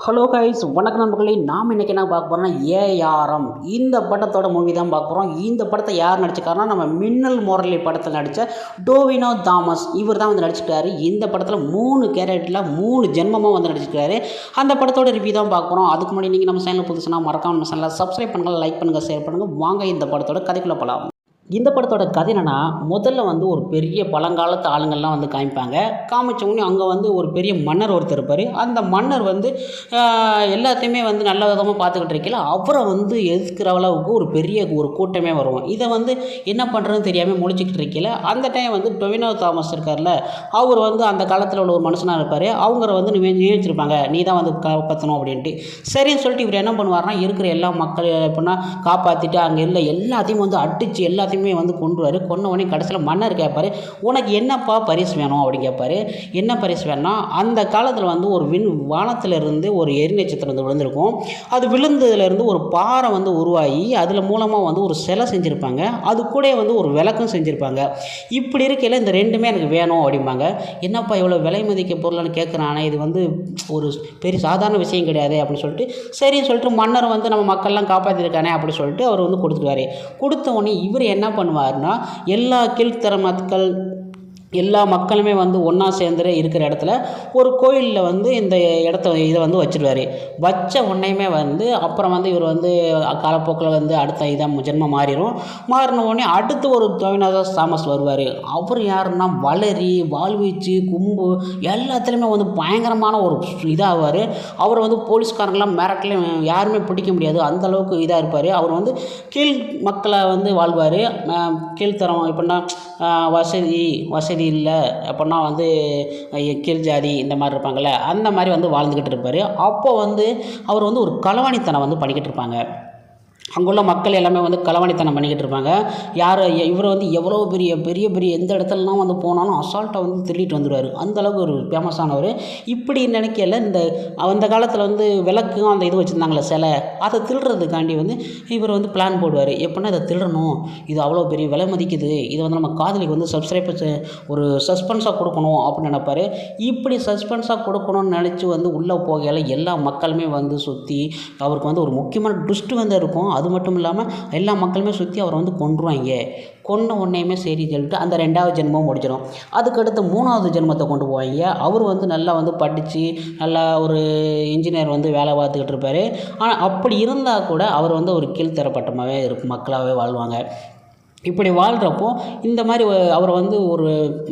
Hello guys, வணக்கம் நண்பர்களே. நாம் இன்றைக்கி என்ன பார்க்க போகிறோம்னா ஏஆர்எம் இந்த படத்தோட மூவி தான் பார்க்க போகிறோம். இந்த படத்தை யார் நடிச்சிருக்காருன்னா நம்ம மின்னல் முரளி படத்தில் நடித்த டோவினோ தாமஸ் இவர் தான் வந்து நடிச்சிருக்காரு. இந்த படத்தில் 3 கேரக்டரில் 3 ஜென்மமாக வந்து நடிச்சிருக்காரு. அந்த படத்தோட ரிவ்யூ தான் பார்க்க போகிறோம். அதுக்கு முன்னாடி நீங்கள் நம்ம சேனல் புதுசுனா மறக்காம நம்ம சேனலில் சப்ஸ்கிரைப் பண்ணுங்கள், லைக் பண்ணுங்கள், ஷேர் பண்ணுங்கள். வாங்க இந்த படத்தோட கதைக்குள்ளே போகலாம். இந்த படத்தோட கதை என்னென்னா, முதல்ல வந்து ஒரு பெரிய பழங்காலத்து ஆளுங்கள்லாம் வந்து காமிப்பாங்க. காமிச்சவொடனே அங்கே வந்து ஒரு பெரிய மன்னர் ஒருத்தர் இருப்பார். அந்த மன்னர் வந்து எல்லாத்தையுமே வந்து நல்ல விதமாக பார்த்துக்கிட்டு இருக்கல, அவரை வந்து எதிர்க்கிற அளவுக்கு ஒரு கூட்டமே வரும். இதை வந்து என்ன பண்ணுறதுன்னு தெரியாமல் முழிச்சிக்கிட்டு இருக்கல, அந்த டைம் வந்து டொவினோ தாமஸ் இருக்கார்ல, அவர் வந்து அந்த காலத்தில் உள்ள ஒரு மனுஷனாக இருப்பார். அவங்கள வந்து நியமிச்சிருப்பாங்க, நீ தான் வந்து காப்பாற்றணும் அப்படின்ட்டு. சரின்னு சொல்லிட்டு இவர் என்ன பண்ணுவார்னா, இருக்கிற எல்லா மக்கள் எப்படின்னா காப்பாற்றிட்டு அங்கே இல்லை எல்லாத்தையும் வந்து அடித்து எல்லாத்தையும் வந்து கொண்டுவார். கொன்னவொடனே கடைசியில் மன்னர் கேட்பார், உனக்கு என்னப்பா பரிசு வேணும் அப்படின்னு கேட்பார். என்ன பரிசு வேணும்னா, அந்த காலத்தில் வந்து ஒரு வானத்திலிருந்து ஒரு எரி நட்சத்திரம் வந்து விழுந்திருக்கும். அது விழுந்ததுலேருந்து ஒரு பாறை வந்து உருவாகி அதில் மூலமாக வந்து ஒரு சிலை செஞ்சுருப்பாங்க. அது கூட வந்து ஒரு விளக்கும் செஞ்சுருப்பாங்க. இப்படி இருக்கையில் இந்த ரெண்டுமே எனக்கு வேணும் அப்படிம்பாங்க. என்னப்பா இவ்வளோ விலை மதிக்க பொருள்னு கேட்குறானே, இது வந்து ஒரு பெரிய சாதாரண விஷயம் கிடையாது அப்படின்னு சொல்லிட்டு, சரின்னு சொல்லிட்டு மன்னர் வந்து நம்ம மக்கள்லாம் காப்பாற்றிருக்கானே அப்படின்னு சொல்லிட்டு அவர் வந்து கொடுத்துருவாரு. கொடுத்த உடனே இவர் என்ன பண்ணுவார்னா, எல்லா கீழ்த்தர எல்லா மக்களுமே வந்து ஒன்றா சேர்ந்து இருக்கிற இடத்துல ஒரு கோயிலில் வந்து இதை வந்து வச்சுருவார். வச்ச உடனேயுமே வந்து அப்புறம் வந்து இவர் வந்து காலப்போக்கில் வந்து அடுத்த இதாக ஜென்மம் மாறின உடனே அடுத்து ஒரு டொவினோ தாமஸ் வருவார். அவர் யாருன்னா வளரி, வாழ்வீச்சு, கும்பு எல்லாத்துலேயுமே வந்து பயங்கரமான ஒரு இதாகுவார். அவர் வந்து போலீஸ்காரங்களாம் மிரட்டலையும் யாருமே பிடிக்க முடியாது, அந்தளவுக்கு இதாக இருப்பார். அவர் வந்து கீழ் மக்களை வந்து வாழ்வார். கீழ்த்தரம் எப்படின்னா வசதி இல்லை அப்படின்னா வந்து கீழ் ஜாதி இந்த மாதிரி இருப்பாங்கள்ல, அந்த மாதிரி வந்து வாழ்ந்துக்கிட்டு இருப்பார். அப்போ வந்து அவர் வந்து ஒரு களவாணித்தனம் வந்து பண்ணிக்கிட்டு இருப்பாங்க. அங்குள்ள மக்கள் எல்லாமே வந்து களவாணித்தனம் பண்ணிக்கிட்டு இருப்பாங்க. இவர் வந்து எவ்வளோ பெரிய எந்த இடத்துலலாம் வந்து போனாலும் அசால்ட்டாக வந்து திருடிட்டு வந்துடுவார். அந்தளவுக்கு ஒரு ஃபேமஸானவர். இப்படி நினைக்கல, அந்த காலத்தில் வந்து விளக்கும் அந்த இது வச்சுருந்தாங்களே சிலை, அதை திருடுறதுக்காண்டி வந்து இவர் வந்து பிளான் போடுவார். எப்படின்னா இதை திருடணும், இது அவ்வளோ பெரிய விலை மதிக்குது, இதை வந்து நம்ம காதலிக்கு வந்து ஒரு சஸ்பென்ஸாக கொடுக்கணும் அப்படின்னு நினைப்பார். இப்படி சஸ்பென்ஸாக கொடுக்கணும்னு நினச்சி வந்து உள்ளே போகையில் எல்லா மக்களுமே வந்து சுற்றி அவருக்கு வந்து ஒரு முக்கியமான ட்விஸ்ட் வந்து இருக்கும். அது மட்டும் இல்லாமல் எல்லா மக்களுமே சுற்றி அவரை வந்து கொன்றுவாங்க. கொன்ன உடனேயுமே சரி சொல்லிட்டு அந்த 2வது ஜென்மம் முடிச்சிடும். அதுக்கடுத்து 3வது ஜென்மத்தை கொண்டு போவாங்க. அவர் வந்து நல்லா வந்து படித்து நல்லா ஒரு இன்ஜினியர் வந்து வேலை பார்த்துக்கிட்டு இருப்பார். ஆனால் அப்படி இருந்தால் கூட அவர் வந்து ஒரு கீழ்த்தரப்பட்டமாகவே மக்களாகவே வாழ்வாங்க. இப்படி வாழ்கிறப்போ இந்த மாதிரி அவரை வந்து ஒரு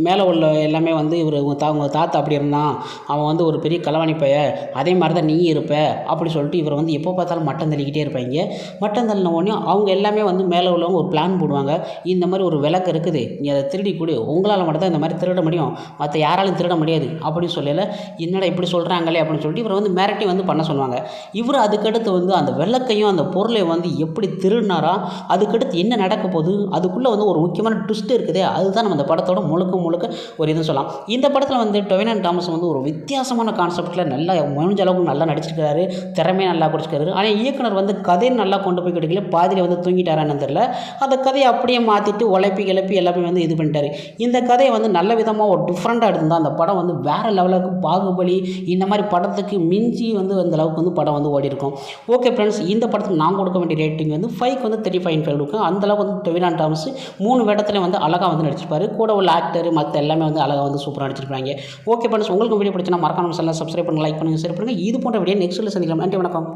மேலே உள்ள எல்லாமே வந்து உங்கள் தாத்தா அப்படி இருந்தான், அவன் வந்து ஒரு பெரிய களவாணி பைய, அதே மாதிரி தான் நீ இருப்ப அப்படி சொல்லிட்டு இவரை வந்து எப்போ பார்த்தாலும் மட்டம் தள்ளிக்கிட்டே இருப்பாங்க. மட்டம் தள்ளின உடனே அவங்க எல்லாமே வந்து மேலே உள்ளவங்க ஒரு பிளான் போடுவாங்க. இந்த மாதிரி ஒரு விளக்கு இருக்குது, நீ அதை திருடி கொடு, உங்களால் மட்டும் தான் இந்த மாதிரி திருட முடியும், மற்ற யாராலும் திருட முடியாது அப்படின்னு சொல்லலை. என்னடா இப்படி சொல்கிறாங்களே அப்படின்னு சொல்லிட்டு இவரை வந்து மிரட்டி வந்து பண்ண சொல்லுவாங்க. இவர் அதுக்கடுத்து வந்து அந்த விளக்கையும் அந்த பொருளை வந்து எப்படி திருடினாரா, அதுக்கடுத்து என்ன நடக்க போகுது, அதுக்குள்ளே வந்து ஒரு முக்கியமான ட்விஸ்ட் இருக்குது. அதுதான் நம்ம இந்த படத்தோட முழுக்க ஒரு இது சொல்லலாம். இந்த படத்தில் வந்து டொவினோ தாமஸ் வந்து ஒரு வித்தியாசமான கான்செப்டில் நல்லா முடிஞ்ச அளவுக்கு நல்லா நடிச்சிருக்காரு, திறமையாக நல்லா குடிச்சிருக்காரு. ஆனால் இயக்குனர் வந்து கதையை நல்லா கொண்டு போய் கிடைக்கல, பாதியில் வந்து தூங்கிட்டாரான்னு தெரியல. அந்த கதையை அப்படியே மாற்றிட்டு கிளப்பி எல்லாமே வந்து இது பண்ணிட்டாரு. இந்த கதையை வந்து நல்ல விதமாக ஒரு டிஃப்ரெண்ட்டாக எடுத்திருந்தால் அந்த படம் வந்து வேறு லெவலுக்கு பாகுபலி இந்த மாதிரி படத்துக்கு மிஞ்சி வந்து அந்த அளவுக்கு வந்து படம் வந்து ஓடி இருக்கும். ஓகே ஃப்ரெண்ட்ஸ், இந்த படத்துக்கு நான் கொடுக்க வேண்டிய ரேட்டிங் வந்து 5க்கு வந்து 35.5 இருக்கும். அந்தளவுக்கு வந்து டொவினோ தாமஸ் 3 வேடத்துலையும் வந்து அழகாக வந்து நடிச்சிருப்பாரு. கூட உள்ள ஆக்டர் மற்ற எல்லாமே வந்து அழகாக வந்து சூப்பராக நடிச்சிருப்பாங்க. ஓகே ஃப்ரெண்ட்ஸ், உங்களுக்கு வீடியோ பிடிச்சினா மறக்காம சேனலை சப்ஸ்கிரைப் பண்ணுங்கள், லைக் பண்ணுங்கள், ஷேர் பண்ணுங்கள். இது போன்ற வீடியோ நெக்ஸ்ட்டில் சந்திக்கலாம். நன்றி, வணக்கம்.